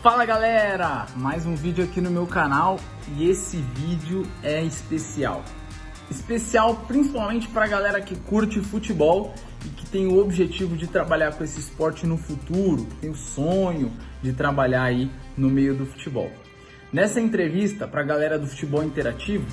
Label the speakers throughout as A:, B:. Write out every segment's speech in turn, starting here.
A: Fala galera, mais um vídeo aqui no meu canal e esse vídeo é especial. Especial principalmente para a galera que curte futebol e que tem o objetivo de trabalhar com esse esporte no futuro, tem o sonho de trabalhar aí no meio do futebol. Nessa entrevista para a galera do futebol interativo,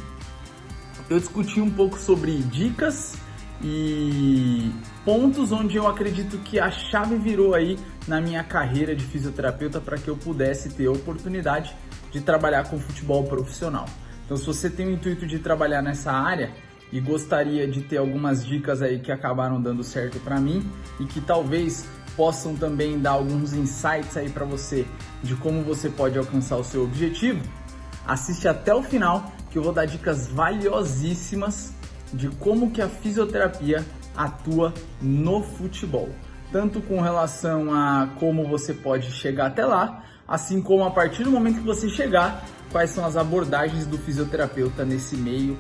A: eu discuti um pouco sobre dicas e pontos onde eu acredito que a chave virou aí na minha carreira de fisioterapeuta para que eu pudesse ter a oportunidade de trabalhar com futebol profissional. Então, se você tem o intuito de trabalhar nessa área e gostaria de ter algumas dicas aí que acabaram dando certo para mim e que talvez possam também dar alguns insights aí para você de como você pode alcançar o seu objetivo, assiste até o final que eu vou dar dicas valiosíssimas de como que a fisioterapia atua no futebol, tanto com relação a como você pode chegar até lá, assim como a partir do momento que você chegar, quais são as abordagens do fisioterapeuta nesse meio,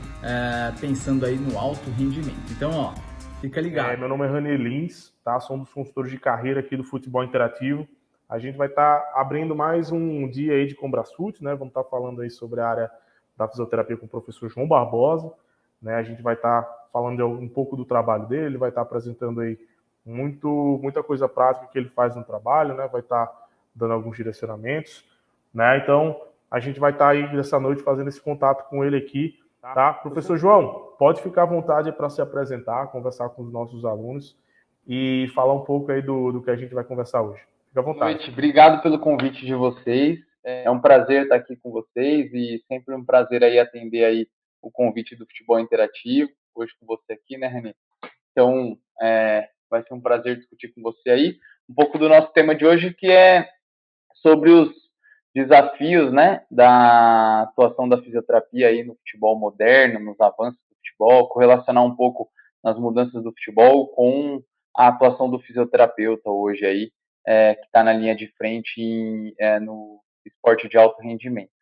A: pensando aí no alto rendimento. Então, ó, fica ligado.
B: Meu nome é Rani Lins, tá? Sou um dos consultores de carreira aqui do Futebol Interativo. A gente vai estar abrindo mais um dia aí de Combrasfute, né? Vamos estar falando aí sobre a área da fisioterapia com o professor João Barbosa, né? A gente vai estar falando um pouco do trabalho dele, ele vai estar apresentando aí muita coisa prática que ele faz no trabalho, né? Vai estar dando alguns direcionamentos, né? Então, a gente vai estar aí nessa noite fazendo esse contato com ele aqui, tá? Professor João, pode ficar à vontade para se apresentar, conversar com os nossos alunos e falar um pouco aí do que a gente vai conversar hoje. Fica à vontade.
C: Boa noite, obrigado pelo convite de vocês. É um prazer estar aqui com vocês e sempre um prazer aí atender aí o convite do Futebol Interativo, hoje com você aqui, né, René? Então, vai ser um prazer discutir com você aí um pouco do nosso tema de hoje, que é sobre os desafios, né, da atuação da fisioterapia aí no futebol moderno, nos avanços do futebol, correlacionar um pouco nas mudanças do futebol com a atuação do fisioterapeuta hoje aí, que está na linha de frente no esporte de alto rendimento.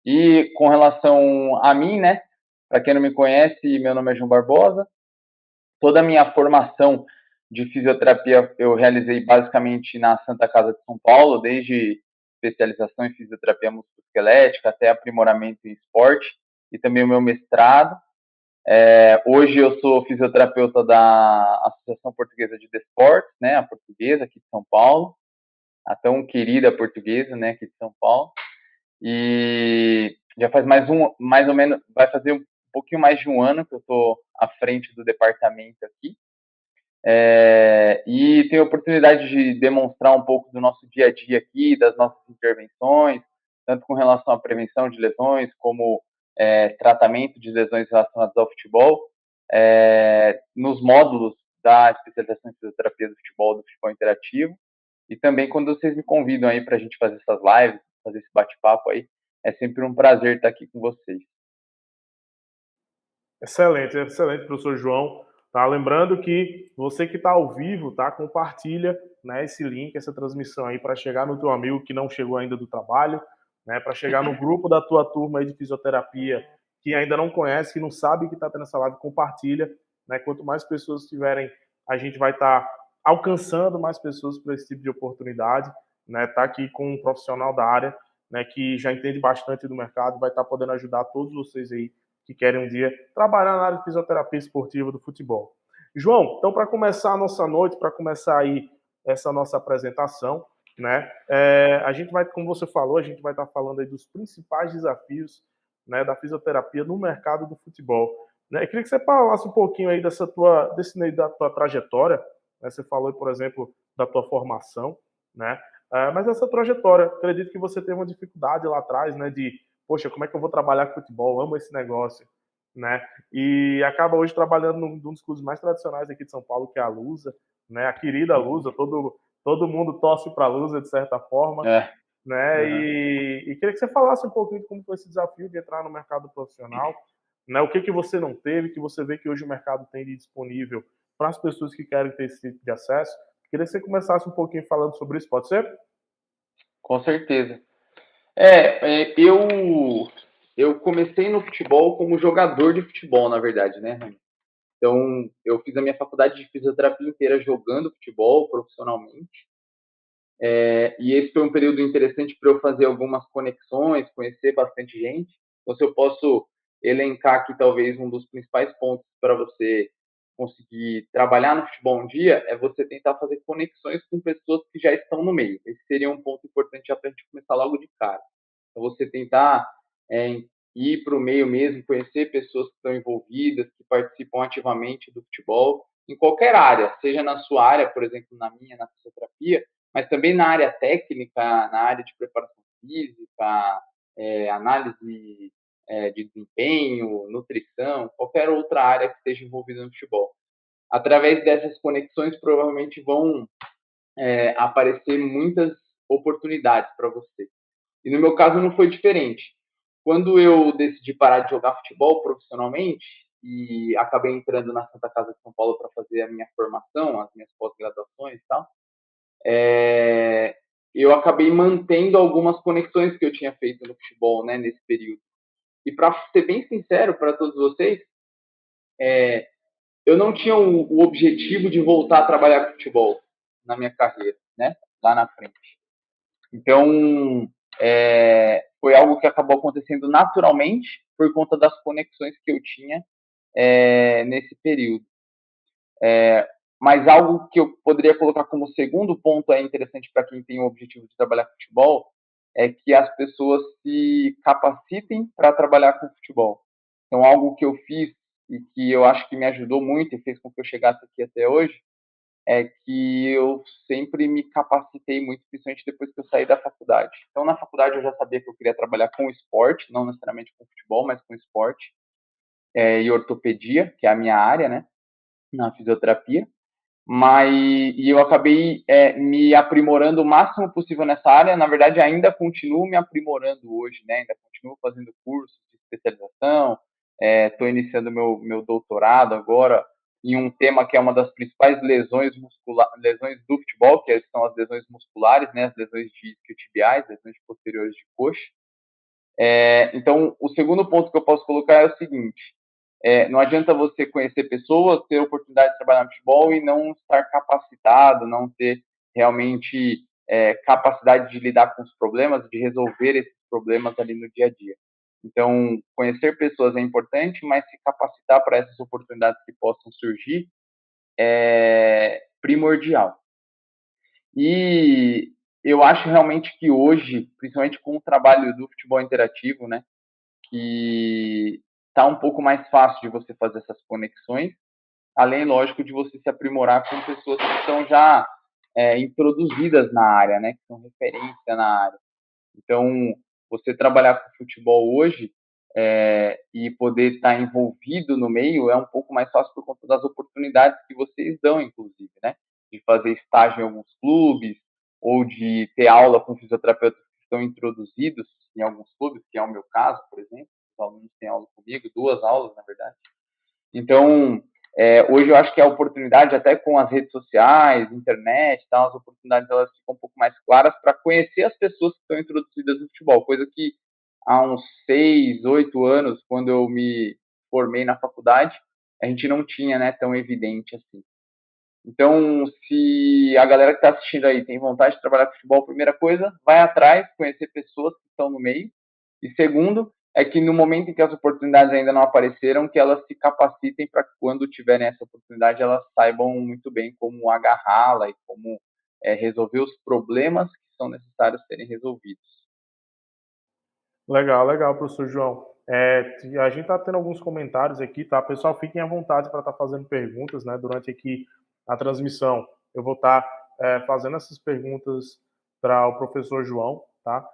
C: E com relação a mim, né, para quem não me conhece, meu nome é João Barbosa. Toda a minha formação de fisioterapia eu realizei basicamente na Santa Casa de São Paulo, desde especialização em fisioterapia musculoesquelética até aprimoramento em esporte e também o meu mestrado. Hoje eu sou fisioterapeuta da Associação Portuguesa de Desportos, né, a portuguesa aqui de São Paulo, a tão querida portuguesa, né, aqui de São Paulo. E já faz mais ou menos, vai fazer um pouquinho mais de um ano que eu estou à frente do departamento aqui. E tenho a oportunidade de demonstrar um pouco do nosso dia a dia aqui, das nossas intervenções, tanto com relação à prevenção de lesões, como tratamento de lesões relacionadas ao futebol, nos módulos da especialização em fisioterapia do futebol interativo, e também quando vocês me convidam aí para a gente fazer essas lives, fazer esse bate-papo aí, é sempre um prazer estar aqui com vocês.
B: Excelente, professor João. Tá? Lembrando que você que está ao vivo, tá? Compartilha, né, esse link, essa transmissão aí para chegar no teu amigo que não chegou ainda do trabalho, né, para chegar no grupo da tua turma aí de fisioterapia que ainda não conhece, que não sabe que está tendo essa live, compartilha. Né? Quanto mais pessoas tiverem, a gente vai estar alcançando mais pessoas para esse tipo de oportunidade. Né? Tá aqui com um profissional da área, né, que já entende bastante do mercado, vai estar podendo ajudar todos vocês aí que querem um dia trabalhar na área de fisioterapia esportiva do futebol. João, então para começar a nossa noite, para começar aí essa nossa apresentação, né, a gente vai, como você falou, a gente vai estar falando aí dos principais desafios, né, da fisioterapia no mercado do futebol. Né? Eu queria que você falasse um pouquinho aí da tua trajetória, né? Você falou, por exemplo, da tua formação, né? Mas essa trajetória, acredito que você teve uma dificuldade lá atrás, né, de poxa, como é que eu vou trabalhar com futebol? Amo esse negócio, né? E acaba hoje trabalhando num dos clubes mais tradicionais aqui de São Paulo, que é a Lusa, né? A querida Lusa, todo mundo torce para a Lusa de certa forma, né? Uhum. E queria que você falasse um pouquinho de como foi esse desafio de entrar no mercado profissional, né? O que você não teve, que você vê que hoje o mercado tem de disponível para as pessoas que querem ter esse tipo de acesso. Queria que você começasse um pouquinho falando sobre isso, pode ser?
C: Com certeza. Eu comecei no futebol como jogador de futebol, na verdade, né? Então, eu fiz a minha faculdade de fisioterapia inteira jogando futebol profissionalmente. E esse foi um período interessante para eu fazer algumas conexões, conhecer bastante gente. Então, se eu posso elencar aqui, talvez, um dos principais pontos para você conseguir trabalhar no futebol um dia, é você tentar fazer conexões com pessoas que já estão no meio. Esse seria um ponto importante já para a gente começar logo de cara. Então, você tentar ir para o meio mesmo, conhecer pessoas que estão envolvidas, que participam ativamente do futebol, em qualquer área, seja na sua área, por exemplo, na minha, na fisioterapia, mas também na área técnica, na área de preparação física, análise de desempenho, nutrição, qualquer outra área que esteja envolvida no futebol. Através dessas conexões, provavelmente vão aparecer muitas oportunidades para você. E no meu caso não foi diferente. Quando eu decidi parar de jogar futebol profissionalmente e acabei entrando na Santa Casa de São Paulo para fazer a minha formação, as minhas pós-graduações e tal, eu acabei mantendo algumas conexões que eu tinha feito no futebol, né, nesse período. E para ser bem sincero para todos vocês, eu não tinha o objetivo de voltar a trabalhar com futebol na minha carreira, né, lá na frente. Então, foi algo que acabou acontecendo naturalmente por conta das conexões que eu tinha nesse período. Mas algo que eu poderia colocar como segundo ponto interessante para quem tem o objetivo de trabalhar com futebol é que as pessoas se capacitem para trabalhar com futebol. Então, algo que eu fiz e que eu acho que me ajudou muito e fez com que eu chegasse aqui até hoje é que eu sempre me capacitei muito, principalmente depois que eu saí da faculdade. Então, na faculdade eu já sabia que eu queria trabalhar com esporte, não necessariamente com futebol, mas com esporte e ortopedia, que é a minha área, né, na fisioterapia. E eu acabei me aprimorando o máximo possível nessa área. Na verdade, ainda continuo me aprimorando hoje, né? Ainda continuo fazendo cursos de especialização. Estou iniciando meu doutorado agora em um tema que é uma das principais lesões do futebol, que são as lesões musculares, né? As lesões de isquiotibiais, lesões posteriores de coxa. Então, o segundo ponto que eu posso colocar é o seguinte: não adianta você conhecer pessoas, ter oportunidade de trabalhar no futebol e não estar capacitado, não ter realmente capacidade de lidar com os problemas, de resolver esses problemas ali no dia a dia. Então, conhecer pessoas é importante, mas se capacitar para essas oportunidades que possam surgir é primordial. E eu acho realmente que hoje, principalmente com o trabalho do futebol interativo, né, que está um pouco mais fácil de você fazer essas conexões, além, lógico, de você se aprimorar com pessoas que estão já introduzidas na área, né, que são referência na área. Então, você trabalhar com futebol hoje e poder estar envolvido no meio é um pouco mais fácil por conta das oportunidades que vocês dão, inclusive, né, de fazer estágio em alguns clubes ou de ter aula com fisioterapeutas que estão introduzidos em alguns clubes, que é o meu caso, por exemplo. Os alunos têm aula comigo, 2 aulas, na verdade. Então, hoje eu acho que a oportunidade, até com as redes sociais, internet, tal, as oportunidades elas ficam um pouco mais claras para conhecer as pessoas que estão introduzidas no futebol, coisa que há uns 6, 8 anos, quando eu me formei na faculdade, a gente não tinha, né, tão evidente assim. Então, se a galera que está assistindo aí tem vontade de trabalhar com futebol, primeira coisa, vai atrás, conhecer pessoas que estão no meio. E segundo, é que no momento em que as oportunidades ainda não apareceram, que elas se capacitem para que quando tiverem essa oportunidade, elas saibam muito bem como agarrá-la e como resolver os problemas que são necessários serem resolvidos.
B: Legal, legal, professor João. A gente está tendo alguns comentários aqui, tá? Pessoal, fiquem à vontade para estar fazendo perguntas, né? Durante aqui a transmissão, eu vou estar fazendo essas perguntas para o professor João, tá?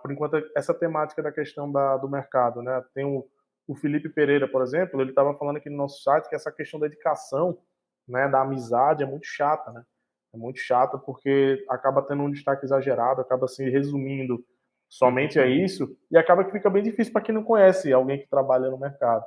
B: Por enquanto, essa temática da questão do mercado, né? Tem o Felipe Pereira, por exemplo, ele estava falando aqui no nosso site que essa questão da dedicação, né, da amizade é muito chata, né? É muito chata porque acaba tendo um destaque exagerado, acaba se resumindo somente a isso, e acaba que fica bem difícil para quem não conhece alguém que trabalha no mercado,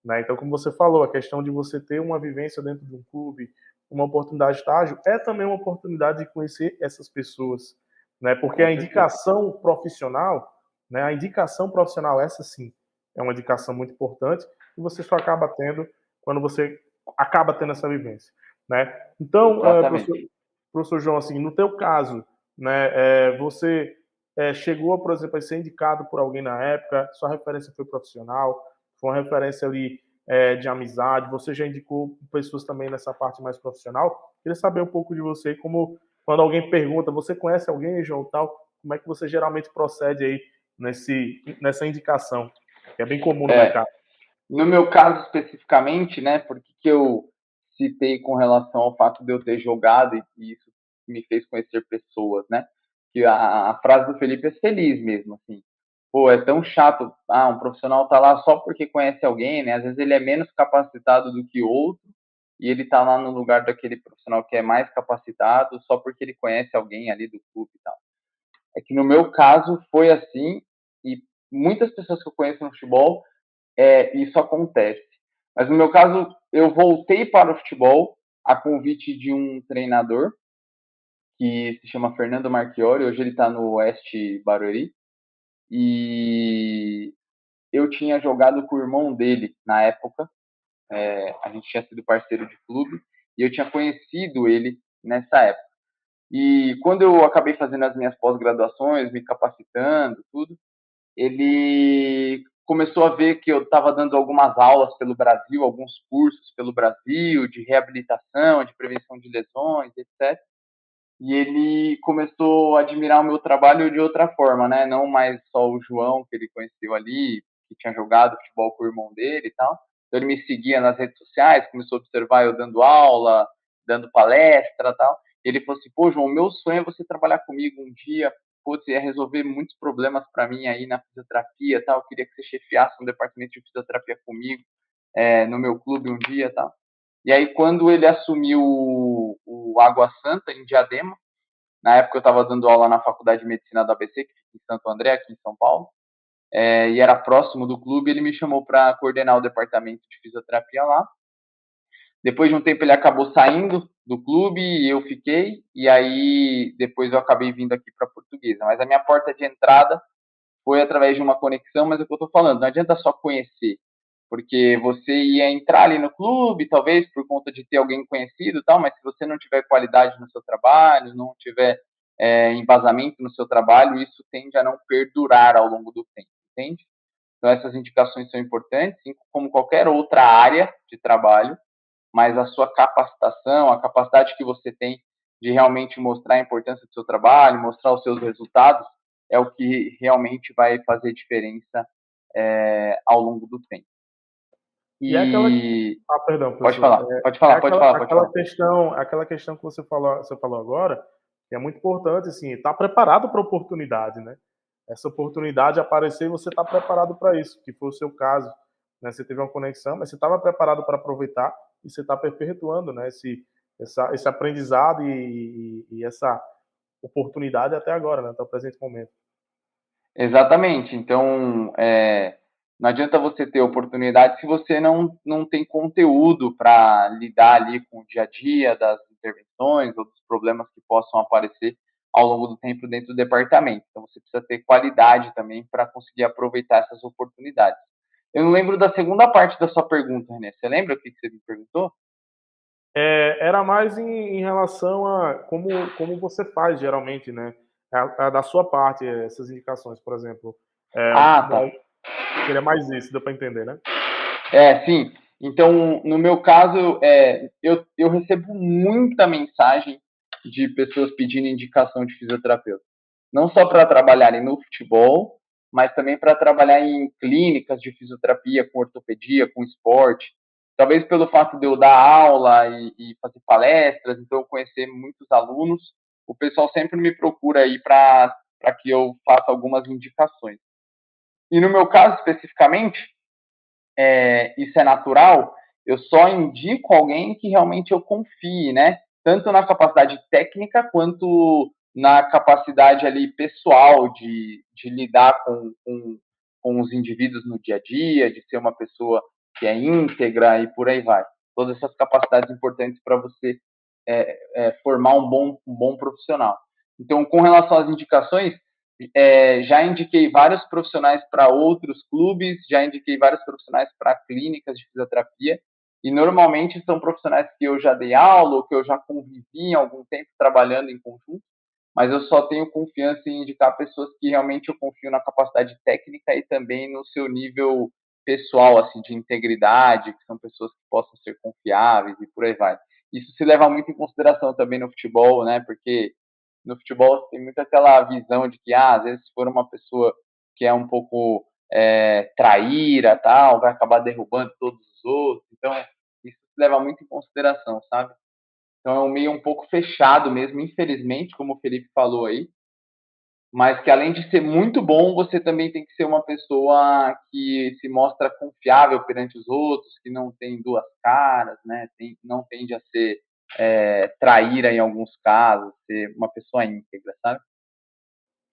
B: né? Então, como você falou, a questão de você ter uma vivência dentro de um clube, uma oportunidade de estágio, é também uma oportunidade de conhecer essas pessoas, né? Porque a indicação profissional, né? A indicação profissional, essa sim, é uma indicação muito importante, e você só acaba tendo quando você acaba tendo essa vivência, né? Então, professor João, assim, no teu caso, né? Você chegou, por exemplo, a ser indicado por alguém na época, sua referência foi profissional, foi uma referência ali de amizade, você já indicou pessoas também nessa parte mais profissional. Queria saber um pouco de você, como quando alguém pergunta, você conhece alguém, João, tal, como é que você geralmente procede aí nessa indicação, que é bem comum no
C: É,
B: mercado?
C: no meu caso especificamente, né, porque que eu citei com relação ao fato de eu ter jogado e isso me fez conhecer pessoas, né? Que a frase do Felipe é feliz mesmo, assim. Pô, é tão chato, um profissional tá lá só porque conhece alguém, né? Às vezes ele é menos capacitado do que outro e ele tá lá no lugar daquele profissional que é mais capacitado só porque ele conhece alguém ali do clube e tal. É que no meu caso foi assim e muitas pessoas que eu conheço no futebol isso acontece. Mas no meu caso, eu voltei para o futebol a convite de um treinador que se chama Fernando Marchiori. Hoje ele está no Oeste Barueri. E eu tinha jogado com o irmão dele na época. A gente tinha sido parceiro de clube e eu tinha conhecido ele nessa época. E quando eu acabei fazendo as minhas pós-graduações, me capacitando, tudo, ele começou a ver que eu estava dando algumas aulas pelo Brasil, alguns cursos pelo Brasil, de reabilitação, de prevenção de lesões, etc. E ele começou a admirar o meu trabalho de outra forma, né? Não mais só o João, que ele conheceu ali, que tinha jogado futebol com o irmão dele e tal. Então ele me seguia nas redes sociais, começou a observar eu dando aula, dando palestra e tal. Ele falou assim, pô, João, o meu sonho é você trabalhar comigo um dia, putz, ia resolver muitos problemas para mim aí na fisioterapia e tal. Eu queria que você chefiasse um departamento de fisioterapia comigo no meu clube um dia e tal. E aí, quando ele assumiu o Água Santa, em Diadema, na época eu estava dando aula na Faculdade de Medicina da ABC, que fica em Santo André, aqui em São Paulo, e era próximo do clube, ele me chamou para coordenar o departamento de fisioterapia lá. Depois de um tempo ele acabou saindo do clube e eu fiquei, e aí depois eu acabei vindo aqui para a Portuguesa. Mas a minha porta de entrada foi através de uma conexão, mas é o que eu estou falando, não adianta só conhecer, porque você ia entrar ali no clube, talvez por conta de ter alguém conhecido e tal, mas se você não tiver qualidade no seu trabalho, não tiver embasamento no seu trabalho, isso tende a não perdurar ao longo do tempo, entende? Então essas indicações são importantes, como qualquer outra área de trabalho, mas a sua capacitação, a capacidade que você tem de realmente mostrar a importância do seu trabalho, mostrar os seus resultados, é o que realmente vai fazer diferença ao longo do tempo.
B: E é aquela.
C: E
B: Ah, perdão,
C: pode
B: professor.
C: falar, pode falar, pode falar, pode falar.
B: Aquela questão que você falou agora, que é muito importante, assim, estar preparado para a oportunidade, né? Essa oportunidade aparecer e você está preparado para isso, que foi o seu caso, né? Você teve uma conexão, mas você estava preparado para aproveitar e você está perpetuando, né? Esse aprendizado e essa oportunidade até agora, né? Até o presente momento.
C: Exatamente. Então, não adianta você ter oportunidade se você não tem conteúdo para lidar ali com o dia a dia das intervenções, outros problemas que possam aparecer ao longo do tempo dentro do departamento. Então, você precisa ter qualidade também para conseguir aproveitar essas oportunidades. Eu não lembro da segunda parte da sua pergunta, René. Você lembra o que você me perguntou?
B: Era mais em relação a como você faz geralmente, né? Da sua parte, essas indicações, por exemplo.
C: Ah, tá.
B: Seria mais isso, deu para entender, né?
C: Sim. Então, no meu caso, eu recebo muita mensagem de pessoas pedindo indicação de fisioterapeuta. Não só para trabalharem no futebol, mas também para trabalhar em clínicas de fisioterapia, com ortopedia, com esporte. Talvez pelo fato de eu dar aula e fazer palestras, então eu conhecer muitos alunos, o pessoal sempre me procura aí para que eu faça algumas indicações. E no meu caso especificamente, isso é natural, eu só indico alguém que realmente eu confie, né? Tanto na capacidade técnica quanto na capacidade ali pessoal de lidar com os indivíduos no dia a dia, de ser uma pessoa que é íntegra e por aí vai. Todas essas capacidades importantes para você formar um bom profissional. Então, com relação às indicações, já indiquei vários profissionais para outros clubes, já indiquei vários profissionais para clínicas de fisioterapia, e normalmente são profissionais que eu já dei aula ou que eu já convivi em algum tempo trabalhando em conjunto, mas eu só tenho confiança em indicar pessoas que realmente eu confio na capacidade técnica e também no seu nível pessoal, assim, de integridade, que são pessoas que possam ser confiáveis e por aí vai. Isso se leva muito em consideração também no futebol, né? Porque no futebol tem muito aquela visão de que, às vezes, se for uma pessoa que é um pouco traíra, tal, vai acabar derrubando todos os outros. Então, isso se leva muito em consideração, sabe? Então, é um meio um pouco fechado mesmo, infelizmente, como o Felipe falou aí, mas que além de ser muito bom, você também tem que ser uma pessoa que se mostra confiável perante os outros, que não tem duas caras, né? Não tende a ser traíra em alguns casos, ser uma pessoa íntegra, sabe?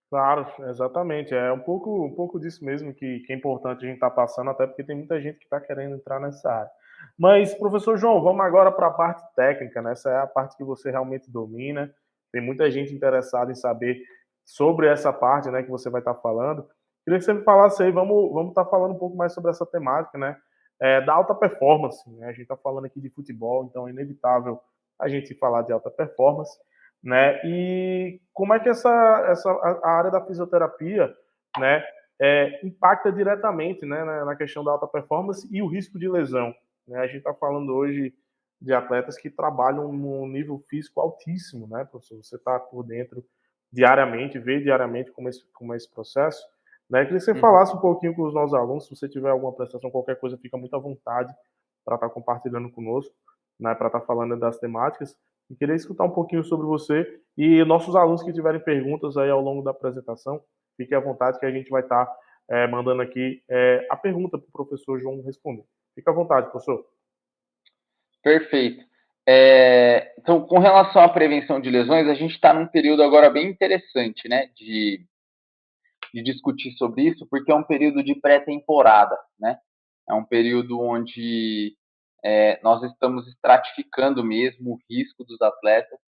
B: Claro, exatamente. É um pouco disso mesmo que é importante a gente estar passando, até porque tem muita gente que está querendo entrar nessa área. Mas, professor João, vamos agora para a parte técnica, né? Essa é a parte que você realmente domina. Tem muita gente interessada em saber sobre essa parte, né, que você vai estar falando. Queria que você me falasse aí, vamos estar falando um pouco mais sobre essa temática, né? Da alta performance, né? A gente está falando aqui de futebol, então é inevitável a gente falar de alta performance, né? E como é que a área da fisioterapia, né, impacta diretamente, né, na questão da alta performance e o risco de lesão, né? A gente está falando hoje de atletas que trabalham num nível físico altíssimo, né, professor? Você está por dentro diariamente, vê diariamente como é esse processo, né? Eu queria que você
C: Uhum.
B: falasse um pouquinho com os nossos alunos, se você tiver alguma prestação, qualquer coisa, fica muito à vontade para estar compartilhando conosco, né, para estar falando das temáticas. E queria escutar um pouquinho sobre você e nossos alunos que tiverem perguntas aí ao longo da apresentação, fiquem à vontade que a gente vai estar mandando aqui a pergunta para o professor João responder. Fique à vontade, professor.
C: Perfeito. Então, com relação à prevenção de lesões, a gente está num período agora bem interessante, né, de discutir sobre isso, porque é um período de pré-temporada, né? É um período onde nós estamos estratificando mesmo o risco dos atletas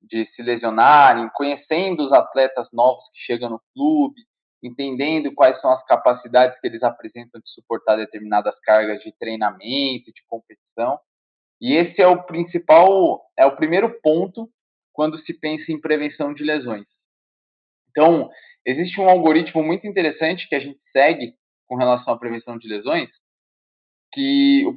C: de se lesionarem, conhecendo os atletas novos que chegam no clube, entendendo quais são as capacidades que eles apresentam de suportar determinadas cargas de treinamento, de competição. E esse é o principal, é o primeiro ponto quando se pensa em prevenção de lesões. Então, existe um algoritmo muito interessante que a gente segue com relação à prevenção de lesões, que o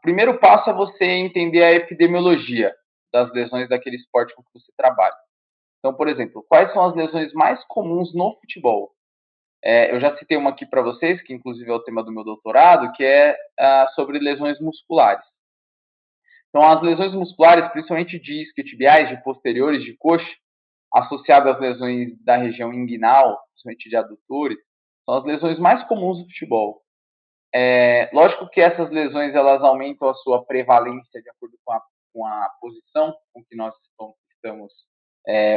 C: primeiro passo é você entender a epidemiologia das lesões daquele esporte com que você trabalha. Então, por exemplo, quais são as lesões mais comuns no futebol? Eu já citei uma aqui para vocês, que inclusive é o tema do meu doutorado, que é sobre lesões musculares. Então, as lesões musculares, principalmente de isquiotibiais, de posteriores, de coxa, associadas às lesões da região inguinal, principalmente de adutores, são as lesões mais comuns do futebol. Lógico que essas lesões elas aumentam a sua prevalência de acordo com a posição com que nós estamos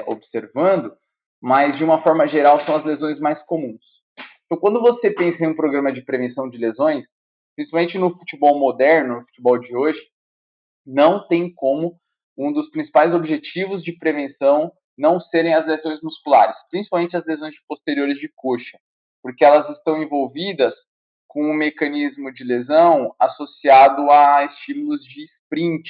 C: observando, mas de uma forma geral são as lesões mais comuns. Então, quando você pensa em um programa de prevenção de lesões, principalmente no futebol moderno, no futebol de hoje, não tem como um dos principais objetivos de prevenção não serem as lesões musculares, principalmente as lesões posteriores de coxa, porque elas estão envolvidas com um mecanismo de lesão associado a estímulos de sprint.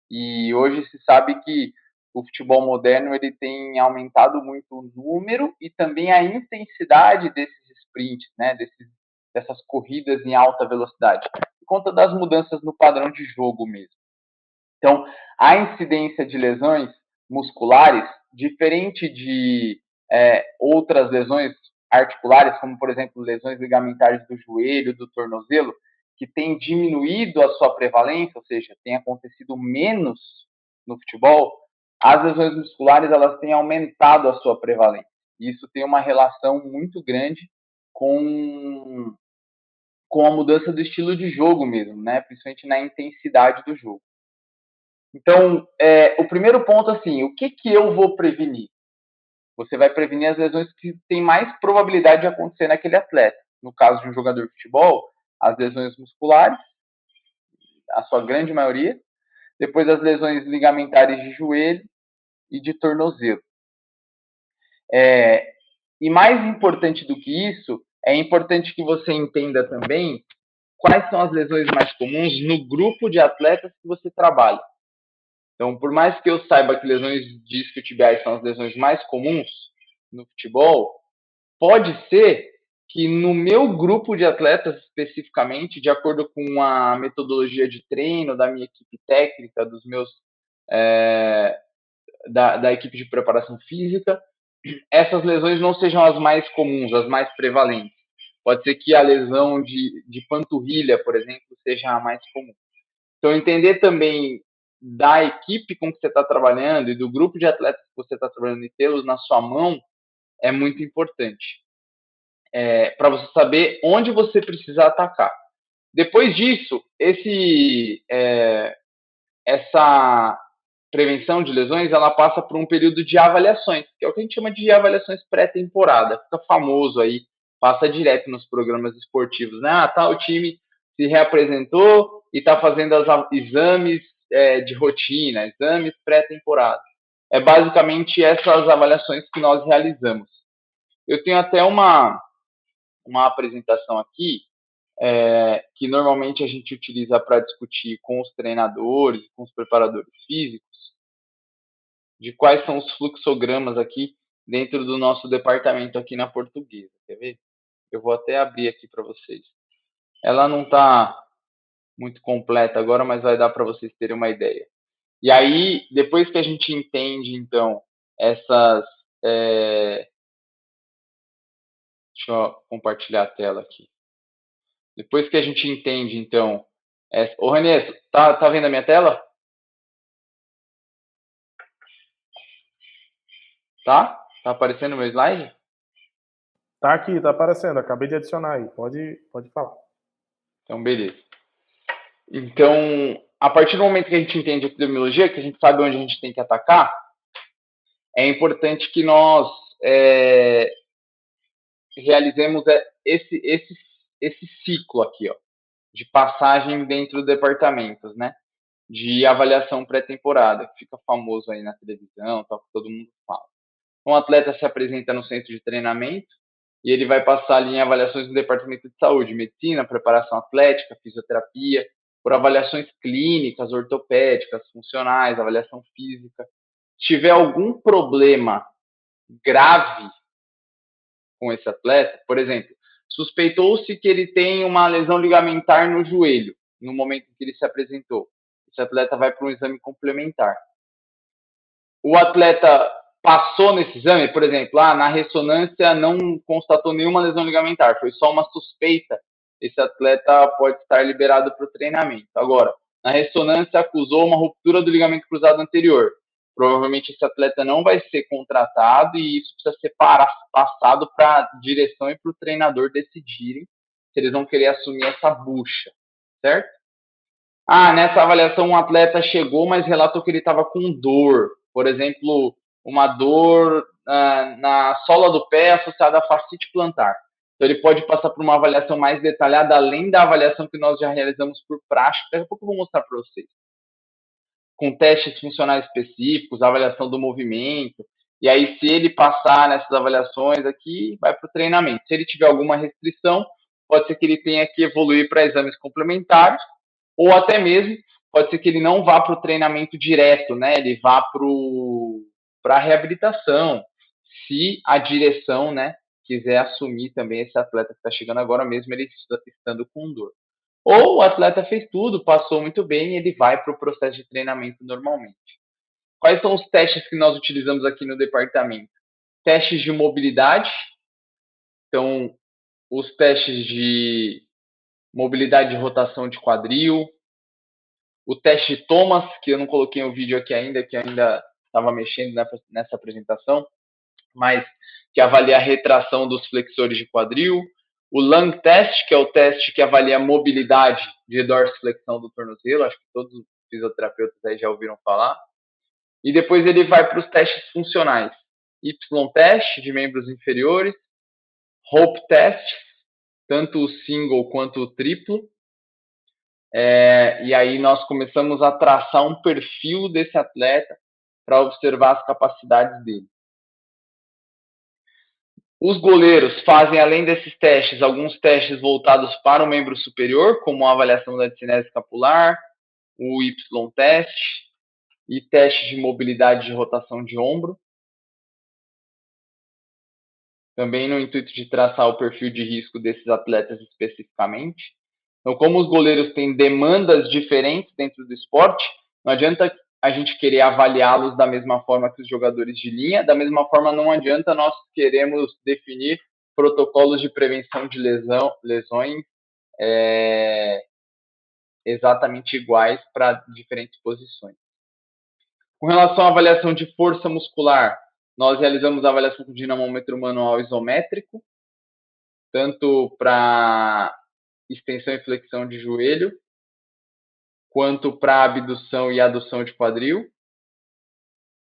C: E hoje se sabe que o futebol moderno ele tem aumentado muito o número e também a intensidade desses sprints, né, dessas corridas em alta velocidade, por conta das mudanças no padrão de jogo mesmo. Então, a incidência de lesões musculares, diferente de outras lesões articulares, como, por exemplo, lesões ligamentares do joelho, do tornozelo, que tem diminuído a sua prevalência, ou seja, tem acontecido menos no futebol, as lesões musculares elas têm aumentado a sua prevalência. Isso tem uma relação muito grande com a mudança do estilo de jogo mesmo, né? Principalmente na intensidade do jogo. Então, o primeiro ponto, assim, o que eu vou prevenir? Você vai prevenir as lesões que têm mais probabilidade de acontecer naquele atleta. No caso de um jogador de futebol, as lesões musculares, a sua grande maioria. Depois as lesões ligamentares de joelho e de tornozelo. E mais importante do que isso, é importante que você entenda também quais são as lesões mais comuns no grupo de atletas que você trabalha. Então, por mais que eu saiba que lesões discotibiais são as lesões mais comuns no futebol, pode ser que no meu grupo de atletas especificamente, de acordo com a metodologia de treino da minha equipe técnica, dos meus da equipe de preparação física, essas lesões não sejam as mais comuns, as mais prevalentes. Pode ser que a lesão de panturrilha, por exemplo, seja a mais comum. Então, entender também da equipe com que você está trabalhando e do grupo de atletas que você está trabalhando e tê-los na sua mão é muito importante. Para você saber onde você precisa atacar. Depois disso, essa prevenção de lesões, ela passa por um período de avaliações, que é o que a gente chama de avaliações pré-temporada. Fica famoso aí, passa direto nos programas esportivos, né? O time se reapresentou e está fazendo exames de rotina, exames pré-temporada. É basicamente essas avaliações que nós realizamos. Eu tenho até uma apresentação aqui, que normalmente a gente utiliza para discutir com os treinadores, com os preparadores físicos, de quais são os fluxogramas aqui dentro do nosso departamento aqui na Portuguesa. Quer ver? Eu vou até abrir aqui para vocês. Ela não está muito completa agora, mas vai dar para vocês terem uma ideia. E aí, depois que a gente entende, então, essas... Deixa eu compartilhar a tela aqui. Depois que a gente entende, então... Ô, Renê, tá vendo a minha tela? Tá? Tá aparecendo o meu slide?
B: Tá aqui, tá aparecendo. Acabei de adicionar aí. Pode falar.
C: Então, beleza. Então, a partir do momento que a gente entende a epidemiologia, que a gente sabe onde a gente tem que atacar, é importante que nós realizemos esse ciclo aqui, ó, de passagem dentro dos departamentos, né? De avaliação pré-temporada, que fica famoso aí na televisão, tal, que todo mundo fala. Um atleta se apresenta no centro de treinamento e ele vai passar ali em avaliações no departamento de saúde, medicina, preparação atlética, fisioterapia, por avaliações clínicas, ortopédicas, funcionais, avaliação física. Se tiver algum problema grave com esse atleta, por exemplo, suspeitou-se que ele tem uma lesão ligamentar no joelho, no momento em que ele se apresentou. Esse atleta vai para um exame complementar. O atleta passou nesse exame, por exemplo, na ressonância não constatou nenhuma lesão ligamentar, foi só uma suspeita, esse atleta pode estar liberado para o treinamento. Agora, na ressonância acusou uma ruptura do ligamento cruzado anterior. Provavelmente esse atleta não vai ser contratado e isso precisa ser passado para a direção e para o treinador decidirem se eles vão querer assumir essa bucha, certo? Nessa avaliação um atleta chegou, mas relatou que ele estava com dor. Por exemplo, uma dor na sola do pé associada à fascite plantar. Então, ele pode passar por uma avaliação mais detalhada, além da avaliação que nós já realizamos por prática. Daqui a pouco eu vou mostrar para vocês. Com testes funcionais específicos, avaliação do movimento. E aí, se ele passar nessas avaliações aqui, vai para o treinamento. Se ele tiver alguma restrição, pode ser que ele tenha que evoluir para exames complementares, ou até mesmo pode ser que ele não vá para o treinamento direto, né? Ele vá para a reabilitação, se a direção, né, quiser assumir também esse atleta que está chegando agora mesmo, ele estando com dor. Ou o atleta fez tudo, passou muito bem e ele vai para o processo de treinamento normalmente. Quais são os testes que nós utilizamos aqui no departamento? Testes de mobilidade. Então, os testes de mobilidade de rotação de quadril. O teste de Thomas, que eu não coloquei o vídeo aqui ainda, que ainda estava mexendo nessa apresentação, mas que avalia a retração dos flexores de quadril. O Lung Test, que é o teste que avalia a mobilidade de dorsiflexão do tornozelo, acho que todos os fisioterapeutas aí já ouviram falar. E depois ele vai para os testes funcionais. Y-Test, de membros inferiores. Rope Test, tanto o single quanto o triplo. E aí nós começamos a traçar um perfil desse atleta para observar as capacidades dele. Os goleiros fazem, além desses testes, alguns testes voltados para o membro superior, como a avaliação da discinese escapular, o Y-Test. e teste de mobilidade de rotação de ombro, também no intuito de traçar o perfil de risco desses atletas especificamente. Então, como os goleiros têm demandas diferentes dentro do esporte, não adianta a gente querer avaliá-los da mesma forma que os jogadores de linha, da mesma forma não adianta nós queremos definir protocolos de prevenção de lesões exatamente iguais para diferentes posições. Com relação à avaliação de força muscular, nós realizamos a avaliação com dinamômetro manual isométrico, tanto para extensão e flexão de joelho, quanto para abdução e adução de quadril.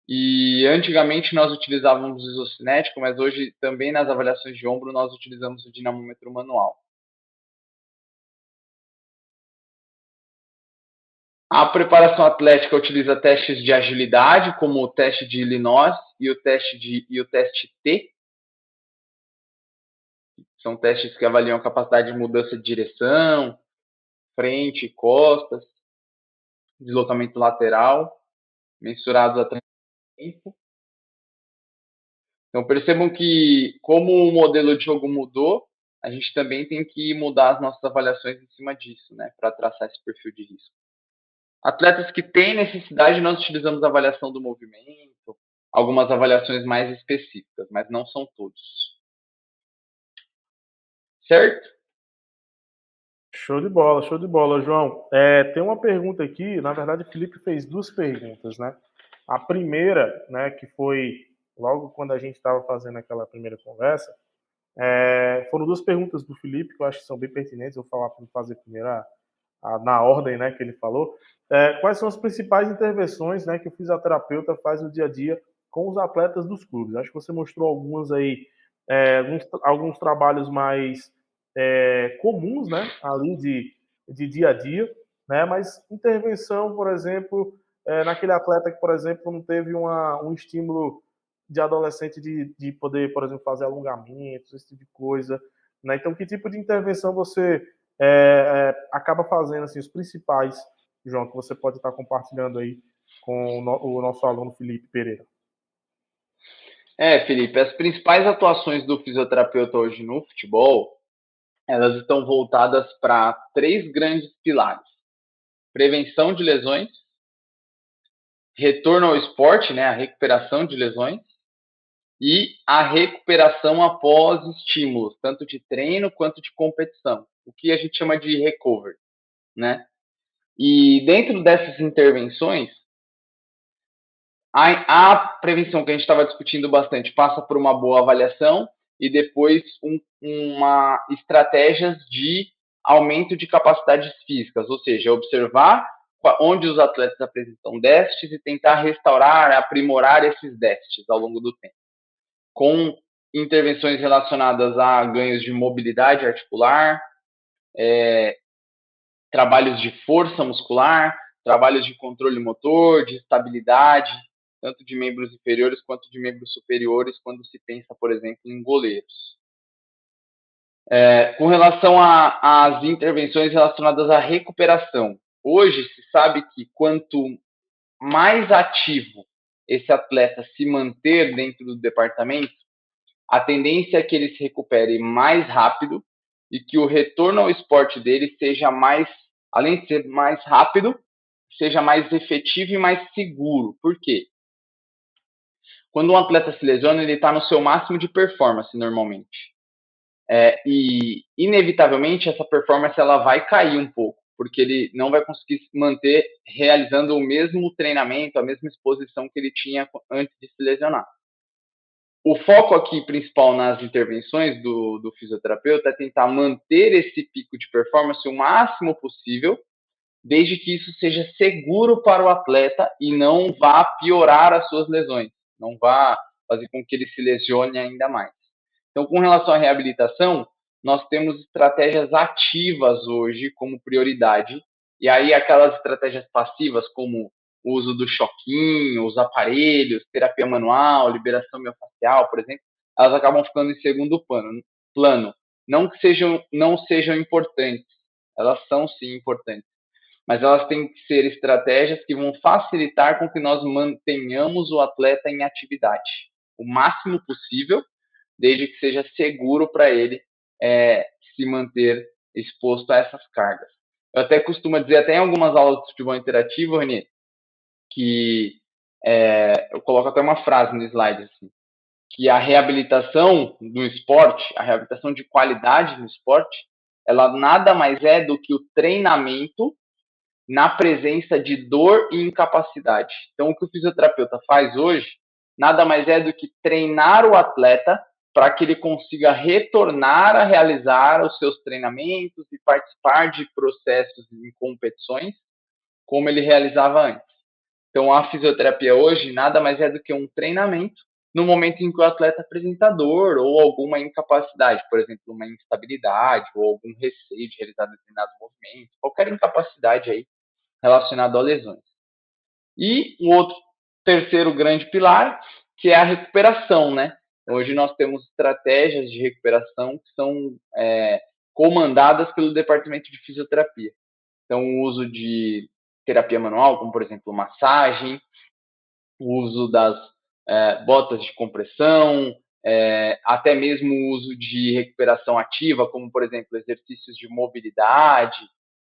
C: E antigamente nós utilizávamos o isocinético, mas hoje também nas avaliações de ombro nós utilizamos o dinamômetro manual. A preparação atlética utiliza testes de agilidade, como o teste de Illinois e o teste T. São testes que avaliam a capacidade de mudança de direção, frente, costas, deslocamento lateral, mensurados a tempo. Então percebam que, como o modelo de jogo mudou, a gente também tem que mudar as nossas avaliações em cima disso, né, para traçar esse perfil de risco. Atletas que têm necessidade, nós utilizamos a avaliação do movimento, algumas avaliações mais específicas, mas não são todos. Certo?
B: Show de bola, João. Tem uma pergunta aqui, na verdade, o Felipe fez duas perguntas, né? A primeira, né, que foi logo quando a gente estava fazendo aquela primeira conversa, foram duas perguntas do Felipe que eu acho que são bem pertinentes. Eu vou falar para fazer primeiro na ordem, né, que ele falou. Quais são as principais intervenções, né, que o fisioterapeuta faz no dia a dia com os atletas dos clubes? Acho que você mostrou algumas aí, alguns trabalhos mais comuns, né, ali de dia a dia, né, mas intervenção, por exemplo, naquele atleta que, por exemplo, não teve um estímulo de adolescente de poder, por exemplo, fazer alongamentos, esse tipo de coisa, né? Então, que tipo de intervenção você acaba fazendo, assim, os principais, João, que você pode estar compartilhando aí com o nosso aluno Felipe Pereira?
C: Felipe, as principais atuações do fisioterapeuta hoje no futebol, elas estão voltadas para 3 grandes pilares: prevenção de lesões, retorno ao esporte, né, a recuperação de lesões, e a recuperação após estímulos, tanto de treino quanto de competição, o que a gente chama de recovery, né? E dentro dessas intervenções, a prevenção que a gente estava discutindo bastante passa por uma boa avaliação e depois uma estratégias de aumento de capacidades físicas, ou seja, observar onde os atletas apresentam déficits e tentar restaurar, aprimorar esses déficits ao longo do tempo, com intervenções relacionadas a ganhos de mobilidade articular, trabalhos de força muscular, trabalhos de controle motor, de estabilidade, tanto de membros inferiores quanto de membros superiores, quando se pensa, por exemplo, em goleiros. Com relação às intervenções relacionadas à recuperação, hoje se sabe que quanto mais ativo esse atleta se manter dentro do departamento, a tendência é que ele se recupere mais rápido e que o retorno ao esporte dele seja mais, além de ser mais rápido, seja mais efetivo e mais seguro. Por quê? Quando um atleta se lesiona, ele está no seu máximo de performance normalmente. E, inevitavelmente, essa performance ela vai cair um pouco, porque ele não vai conseguir se manter realizando o mesmo treinamento, a mesma exposição que ele tinha antes de se lesionar. O foco aqui principal nas intervenções do fisioterapeuta é tentar manter esse pico de performance o máximo possível, desde que isso seja seguro para o atleta e não vá piorar as suas lesões, não vá fazer com que ele se lesione ainda mais. Então, com relação à reabilitação, nós temos estratégias ativas hoje como prioridade, e aí aquelas estratégias passivas como o uso do choquinho, os aparelhos, terapia manual, liberação miofascial, por exemplo, elas acabam ficando em segundo plano. Não que não sejam importantes, elas são sim importantes, mas elas têm que ser estratégias que vão facilitar com que nós mantenhamos o atleta em atividade o máximo possível, desde que seja seguro para ele se manter exposto a essas cargas. Eu até costumo dizer, até em algumas aulas de futebol interativo, Renê, que eu coloco até uma frase no slide, assim, que a reabilitação do esporte, a reabilitação de qualidade no esporte, ela nada mais é do que o treinamento na presença de dor e incapacidade. Então, o que o fisioterapeuta faz hoje, nada mais é do que treinar o atleta para que ele consiga retornar a realizar os seus treinamentos e participar de processos em competições como ele realizava antes. Então, a fisioterapia hoje nada mais é do que um treinamento no momento em que o atleta apresenta dor ou alguma incapacidade, por exemplo, uma instabilidade ou algum receio de realizar determinado movimento, qualquer incapacidade aí relacionada a lesões. E o outro terceiro grande pilar, que é a recuperação, né? Hoje nós temos estratégias de recuperação que são comandadas pelo departamento de fisioterapia. Então, o uso de terapia manual, como por exemplo massagem, o uso das botas de compressão, até mesmo o uso de recuperação ativa, como por exemplo exercícios de mobilidade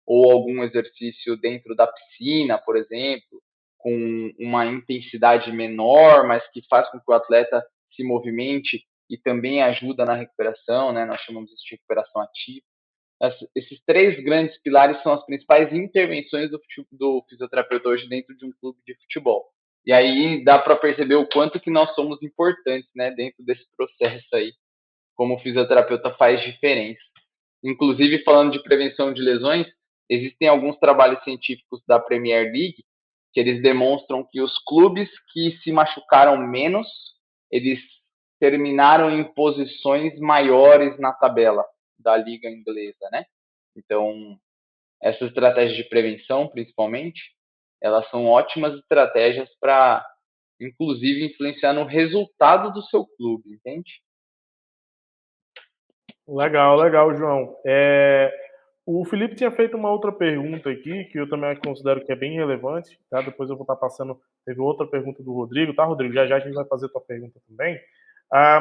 C: ou algum exercício dentro da piscina, por exemplo, com uma intensidade menor, mas que faz com que o atleta se movimente e também ajuda na recuperação, né? Nós chamamos isso de recuperação ativa. Esses três grandes pilares são as principais intervenções do fisioterapeuta hoje dentro de um clube de futebol. E aí dá para perceber o quanto que nós somos importantes, né, dentro desse processo aí, como o fisioterapeuta faz diferença. Inclusive, falando de prevenção de lesões, existem alguns trabalhos científicos da Premier League que eles demonstram que os clubes que se machucaram menos, eles terminaram em posições maiores na tabela da liga inglesa, né? Então, essas estratégias de prevenção, principalmente, elas são ótimas estratégias para, inclusive, influenciar no resultado do seu clube, entende?
B: Legal, legal, João. O Felipe tinha feito uma outra pergunta aqui, que eu também considero que é bem relevante, tá? Depois eu vou estar passando. Teve outra pergunta do Rodrigo, tá, Rodrigo? Já já a gente vai fazer a tua pergunta também.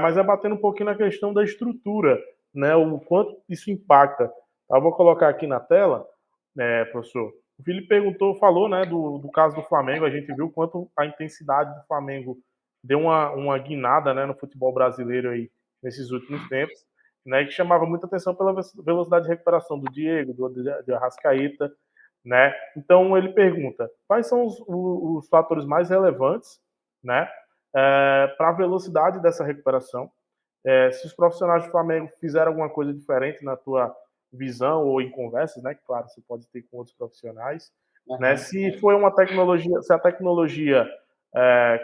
B: Mas é batendo um pouquinho na questão da estrutura, né? O quanto isso impacta. Tá? Eu vou colocar aqui na tela, professor. O Felipe perguntou, falou, né, do caso do Flamengo. A gente viu quanto a intensidade do Flamengo deu uma guinada, né, no futebol brasileiro aí nesses últimos tempos, né, que chamava muita atenção pela velocidade de recuperação do Diego, do Arrascaeta, né? Então ele pergunta quais são os fatores mais relevantes, né, para a velocidade dessa recuperação, se os profissionais do Flamengo fizeram alguma coisa diferente na tua visão ou em conversas, né? Que claro, você pode ter com outros profissionais, né? Se foi uma tecnologia, se a tecnologia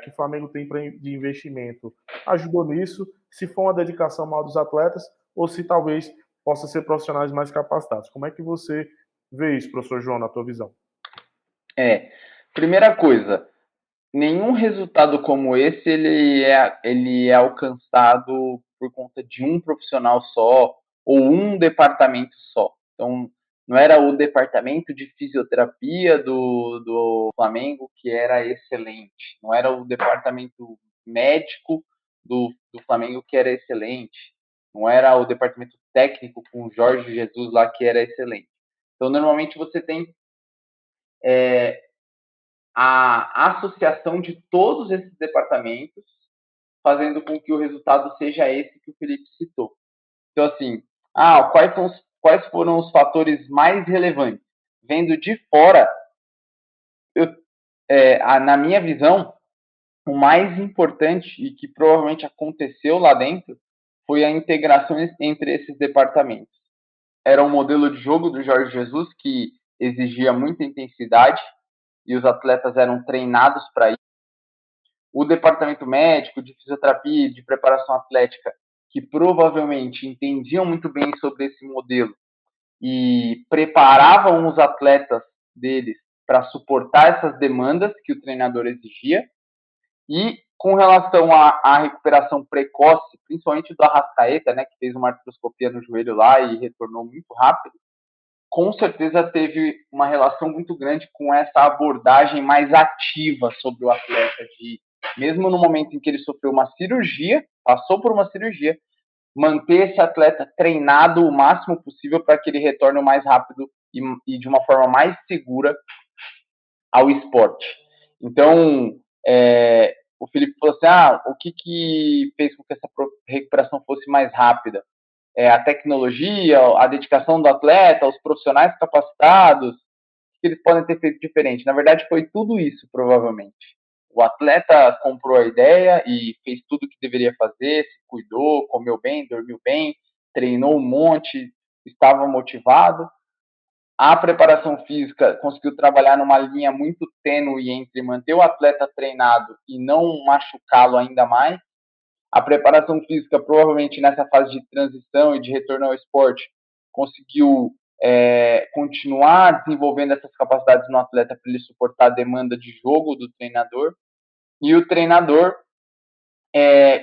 B: que o Flamengo tem de investimento ajudou nisso, se for uma dedicação maior dos atletas, ou se talvez possa ser profissionais mais capacitados. Como é que você vê isso, professor João, na tua visão?
C: Primeira coisa, nenhum resultado como esse ele é alcançado por conta de um profissional só ou um departamento só. Então, não era o departamento de fisioterapia do Flamengo que era excelente, não era o departamento médico do Flamengo que era excelente, não era o departamento técnico com o Jorge Jesus lá que era excelente. Então, normalmente você tem a associação de todos esses departamentos, fazendo com que o resultado seja esse que o Felipe citou. Então, assim, quais foram os fatores mais relevantes? Vendo de fora, na minha visão, o mais importante e que provavelmente aconteceu lá dentro foi a integração entre esses departamentos. Era um modelo de jogo do Jorge Jesus que exigia muita intensidade e os atletas eram treinados para isso. O departamento médico, de fisioterapia, de preparação atlética, que provavelmente entendiam muito bem sobre esse modelo e preparavam os atletas deles para suportar essas demandas que o treinador exigia. E com relação à recuperação precoce, principalmente do Arrascaeta, né, que fez uma artroscopia no joelho lá e retornou muito rápido, com certeza teve uma relação muito grande com essa abordagem mais ativa sobre o atleta, de mesmo no momento em que ele sofreu uma cirurgia, passou por uma cirurgia, manter esse atleta treinado o máximo possível para que ele retorne o mais rápido e de uma forma mais segura ao esporte. Então, o Felipe falou assim, o que fez com que essa recuperação fosse mais rápida? A tecnologia, a dedicação do atleta, os profissionais capacitados, que eles podem ter feito diferente. Na verdade, foi tudo isso, provavelmente. O atleta comprou a ideia e fez tudo o que deveria fazer, se cuidou, comeu bem, dormiu bem, treinou um monte, estava motivado. A preparação física conseguiu trabalhar numa linha muito tênue entre manter o atleta treinado e não machucá-lo ainda mais. A preparação física, provavelmente nessa fase de transição e de retorno ao esporte, conseguiu continuar desenvolvendo essas capacidades no atleta para ele suportar a demanda de jogo do treinador. E o treinador,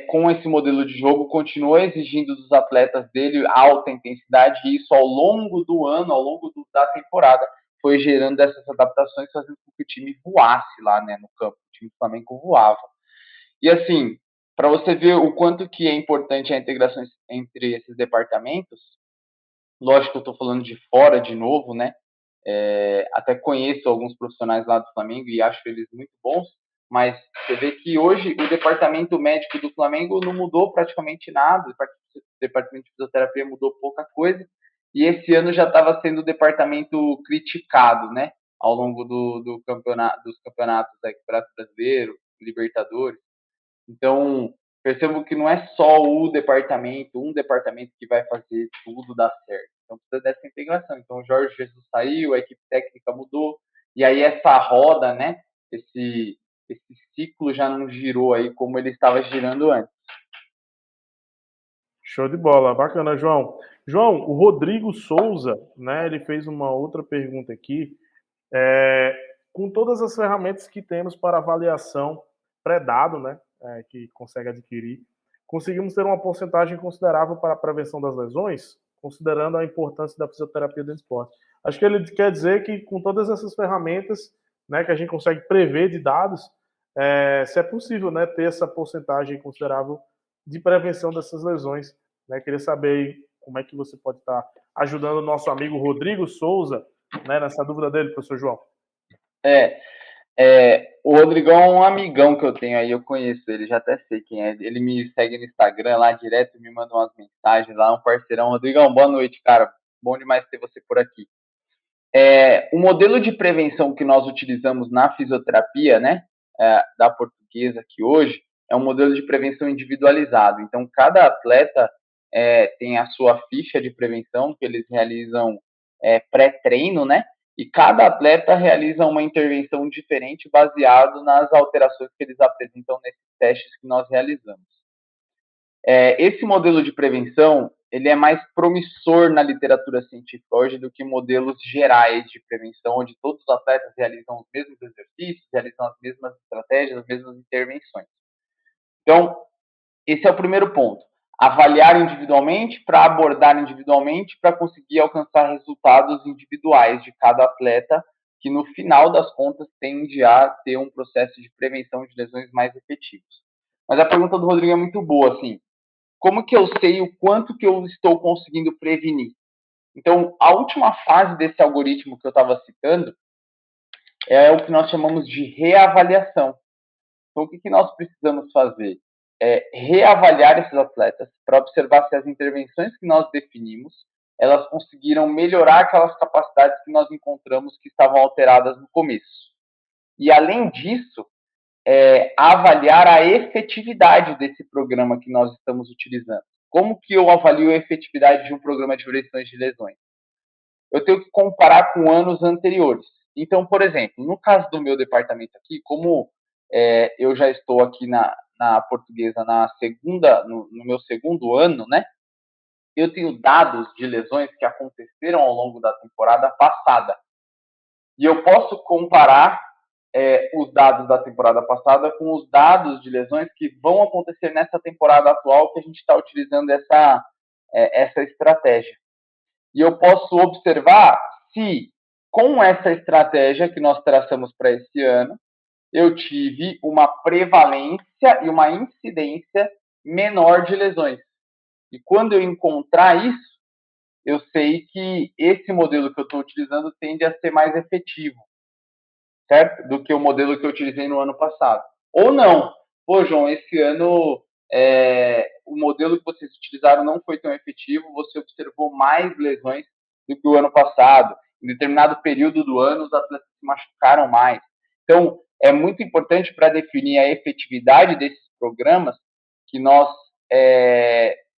C: com esse modelo de jogo, continuou exigindo dos atletas dele alta intensidade, e isso ao longo do ano, ao longo da temporada, foi gerando essas adaptações, fazendo com que o time voasse lá, né, no campo. O time do Flamengo voava. E assim, para você ver o quanto que é importante a integração entre esses departamentos, lógico que eu estou falando de fora de novo, né? Até conheço alguns profissionais lá do Flamengo e acho eles muito bons, mas você vê que hoje o departamento médico do Flamengo não mudou praticamente nada, o departamento de fisioterapia mudou pouca coisa, e esse ano já estava sendo o departamento criticado, né? Ao longo dos campeonatos aí, Campeonato Brasileiro, Libertadores. Então, percebo que não é só um departamento que vai fazer tudo dar certo. Então, precisa dessa integração. Então, o Jorge Jesus saiu, a equipe técnica mudou, e aí essa roda, né, esse ciclo já não girou aí como ele estava girando antes.
B: Show de bola, bacana, João. João, o Rodrigo Souza, né, ele fez uma outra pergunta aqui. Com todas as ferramentas que temos para avaliação pré-dado, né, que consegue adquirir, conseguimos ter uma porcentagem considerável para a prevenção das lesões, considerando a importância da fisioterapia do esporte. Acho que ele quer dizer que com todas essas ferramentas, né, que a gente consegue prever de dados, se é possível, né, ter essa porcentagem considerável de prevenção dessas lesões. Né? Queria saber aí como é que você pode estar ajudando o nosso amigo Rodrigo Souza, né, nessa dúvida dele, professor João.
C: O Rodrigão é um amigão que eu tenho aí, eu conheço ele, já até sei quem é. Ele me segue no Instagram lá direto, me manda umas mensagens lá, um parceirão. Rodrigão, boa noite, cara. Bom demais ter você por aqui. O modelo de prevenção que nós utilizamos na fisioterapia, né, da Portuguesa aqui hoje, é um modelo de prevenção individualizado. Então, cada atleta tem a sua ficha de prevenção que eles realizam pré-treino, né? E cada atleta realiza uma intervenção diferente baseado nas alterações que eles apresentam nesses testes que nós realizamos. Esse modelo de prevenção, ele é mais promissor na literatura científica hoje do que modelos gerais de prevenção, onde todos os atletas realizam os mesmos exercícios, realizam as mesmas estratégias, as mesmas intervenções. Então, esse é o primeiro ponto. Avaliar individualmente, para abordar individualmente, para conseguir alcançar resultados individuais de cada atleta, que no final das contas tende a ter um processo de prevenção de lesões mais efetivos. Mas a pergunta do Rodrigo é muito boa, assim, como que eu sei o quanto que eu estou conseguindo prevenir? Então, a última fase desse algoritmo que eu estava citando é o que nós chamamos de reavaliação. Então, o que nós precisamos fazer? Reavaliar esses atletas para observar se as intervenções que nós definimos, elas conseguiram melhorar aquelas capacidades que nós encontramos que estavam alteradas no começo. E, além disso, avaliar a efetividade desse programa que nós estamos utilizando. Como que eu avalio a efetividade de um programa de prevenção de lesões? Eu tenho que comparar com anos anteriores. Então, por exemplo, no caso do meu departamento aqui, como eu já estou aqui na Portuguesa no meu segundo ano, né? Eu tenho dados de lesões que aconteceram ao longo da temporada passada. E eu posso comparar os dados da temporada passada com os dados de lesões que vão acontecer nessa temporada atual que a gente está utilizando essa estratégia. E eu posso observar se com essa estratégia que nós traçamos para esse ano, eu tive uma prevalência e uma incidência menor de lesões. E quando eu encontrar isso, eu sei que esse modelo que eu estou utilizando tende a ser mais efetivo, certo? Do que o modelo que eu utilizei no ano passado. Ou não. Pô, João, esse ano o modelo que vocês utilizaram não foi tão efetivo, você observou mais lesões do que o ano passado. Em determinado período do ano, os atletas se machucaram mais. Então, é muito importante para definir a efetividade desses programas que nós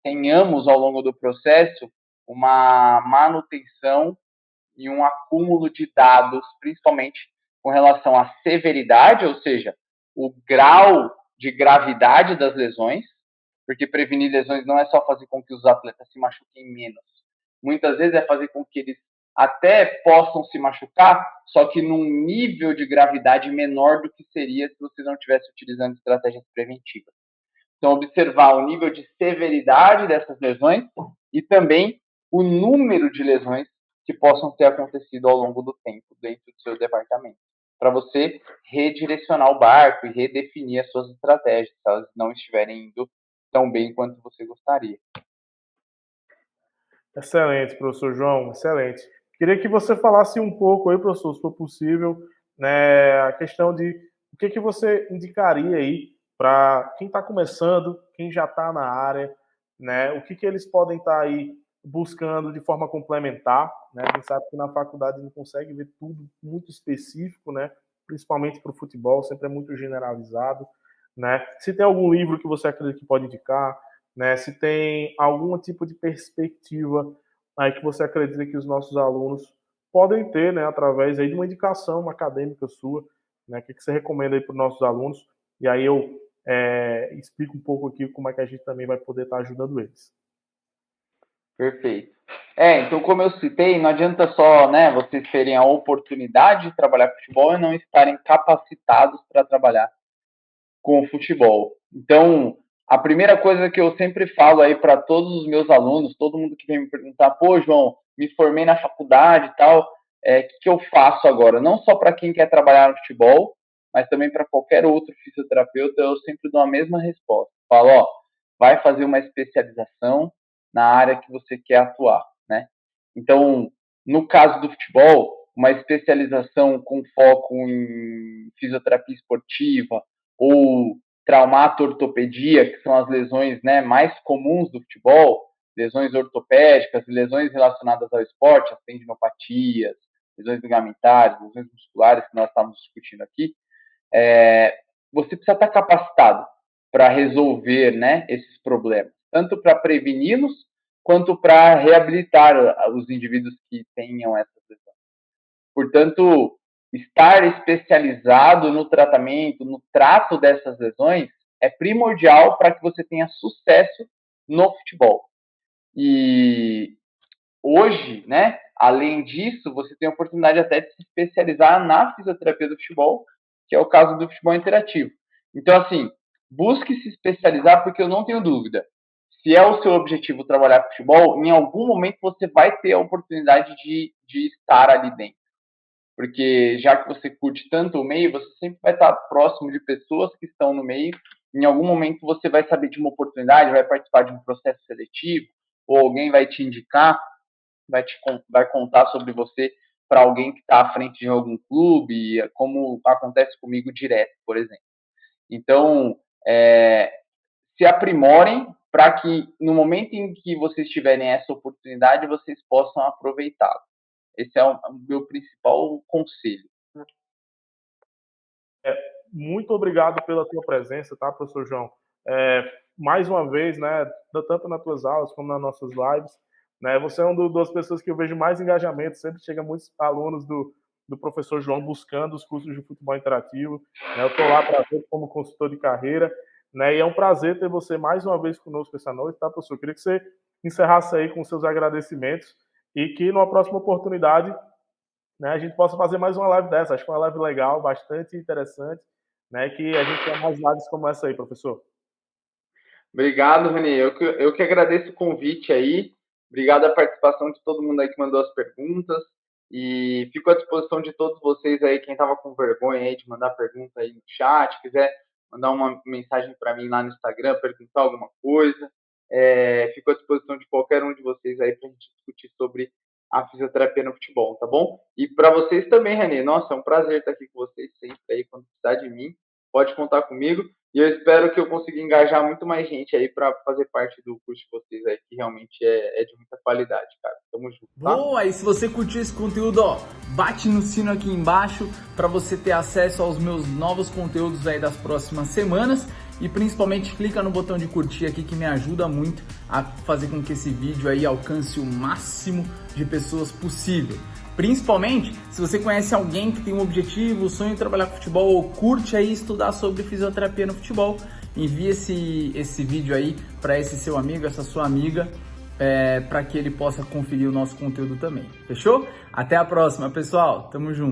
C: tenhamos ao longo do processo uma manutenção e um acúmulo de dados, principalmente com relação à severidade, ou seja, o grau de gravidade das lesões, porque prevenir lesões não é só fazer com que os atletas se machuquem menos. Muitas vezes é fazer com que eles até possam se machucar, só que num nível de gravidade menor do que seria se você não estivesse utilizando estratégias preventivas. Então, observar o nível de severidade dessas lesões e também o número de lesões que possam ter acontecido ao longo do tempo dentro do seu departamento, para você redirecionar o barco e redefinir as suas estratégias, se elas não estiverem indo tão bem quanto você gostaria.
B: Excelente, professor João, excelente. Queria que você falasse um pouco aí, professor, se for possível, né, a questão de o que você indicaria aí para quem está começando, quem já está na área, né, o que eles podem estar aí buscando de forma complementar, né? A gente sabe que na faculdade não consegue ver tudo muito específico, né? Principalmente para o futebol, sempre é muito generalizado, né? Se tem algum livro que você acredita que pode indicar, né? Se tem algum tipo de perspectiva aí que você acredita que os nossos alunos podem ter, né? Através aí de uma indicação acadêmica sua, né? O que você recomenda aí para os nossos alunos? E aí eu explico um pouco aqui como é que a gente também vai poder estar ajudando eles.
C: Perfeito. Então, como eu citei, não adianta só, né, vocês terem a oportunidade de trabalhar com futebol e não estarem capacitados para trabalhar com o futebol. Então, a primeira coisa que eu sempre falo aí para todos os meus alunos, todo mundo que vem me perguntar, pô, João, me formei na faculdade e tal, que eu faço agora? Não só para quem quer trabalhar no futebol, mas também para qualquer outro fisioterapeuta, eu sempre dou a mesma resposta. Falo, ó, vai fazer uma especialização na área que você quer atuar, né? Então, no caso do futebol, uma especialização com foco em fisioterapia esportiva ou traumato-ortopedia, que são as lesões, né, mais comuns do futebol, lesões ortopédicas, lesões relacionadas ao esporte, as tendinopatias, lesões ligamentares, lesões musculares, que nós estamos discutindo aqui, você precisa estar capacitado para resolver, né, esses problemas, tanto para preveni-los, quanto para reabilitar os indivíduos que tenham essas lesões. Portanto, estar especializado no tratamento, no trato dessas lesões, é primordial para que você tenha sucesso no futebol. E hoje, né, além disso, você tem a oportunidade até de se especializar na fisioterapia do futebol, que é o caso do futebol interativo. Então, assim, busque se especializar, porque eu não tenho dúvida. Se é o seu objetivo trabalhar com futebol, em algum momento você vai ter a oportunidade de estar ali dentro. Porque já que você curte tanto o meio, você sempre vai estar próximo de pessoas que estão no meio. Em algum momento você vai saber de uma oportunidade, vai participar de um processo seletivo, ou alguém vai te indicar, vai contar sobre você para alguém que está à frente de algum clube, como acontece comigo direto, por exemplo. Então, se aprimorem para que no momento em que vocês tiverem essa oportunidade, vocês possam aproveitá-la. Esse é o meu principal conselho.
B: Muito obrigado pela tua presença, tá, professor João? Mais uma vez, né, tanto nas tuas aulas como nas nossas lives, né, você é uma das pessoas que eu vejo mais engajamento, sempre chega muitos alunos do professor João buscando os cursos de futebol interativo, né, eu estou lá para ver como consultor de carreira, né, e é um prazer ter você mais uma vez conosco essa noite, tá, professor? Eu queria que você encerrasse aí com seus agradecimentos e que numa próxima oportunidade, né, a gente possa fazer mais uma live dessa. Acho que é uma live legal, bastante interessante, né, que a gente tenha mais lives como essa aí, professor.
C: Obrigado, Reni. Eu que agradeço o convite aí. Obrigado a participação de todo mundo aí que mandou as perguntas. E fico à disposição de todos vocês aí, quem estava com vergonha aí de mandar pergunta aí no chat, quiser mandar uma mensagem para mim lá no Instagram, perguntar alguma coisa. Fico à disposição de qualquer um de vocês aí para a gente discutir sobre a fisioterapia no futebol, tá bom? E para vocês também, Renê, nossa, é um prazer estar aqui com vocês sempre aí, quando precisar de mim, pode contar comigo. E eu espero que eu consiga engajar muito mais gente aí para fazer parte do curso de vocês aí, que realmente é de muita qualidade, cara. Tamo junto, tá?
A: Boa! E se você curtiu esse conteúdo, ó, bate no sino aqui embaixo para você ter acesso aos meus novos conteúdos aí das próximas semanas. E principalmente clica no botão de curtir aqui, que me ajuda muito a fazer com que esse vídeo aí alcance o máximo de pessoas possível. Principalmente se você conhece alguém que tem um objetivo, sonho de trabalhar com futebol ou curte aí estudar sobre fisioterapia no futebol, envie esse vídeo aí para esse seu amigo, essa sua amiga, para que ele possa conferir o nosso conteúdo também. Fechou? Até a próxima, pessoal. Tamo junto.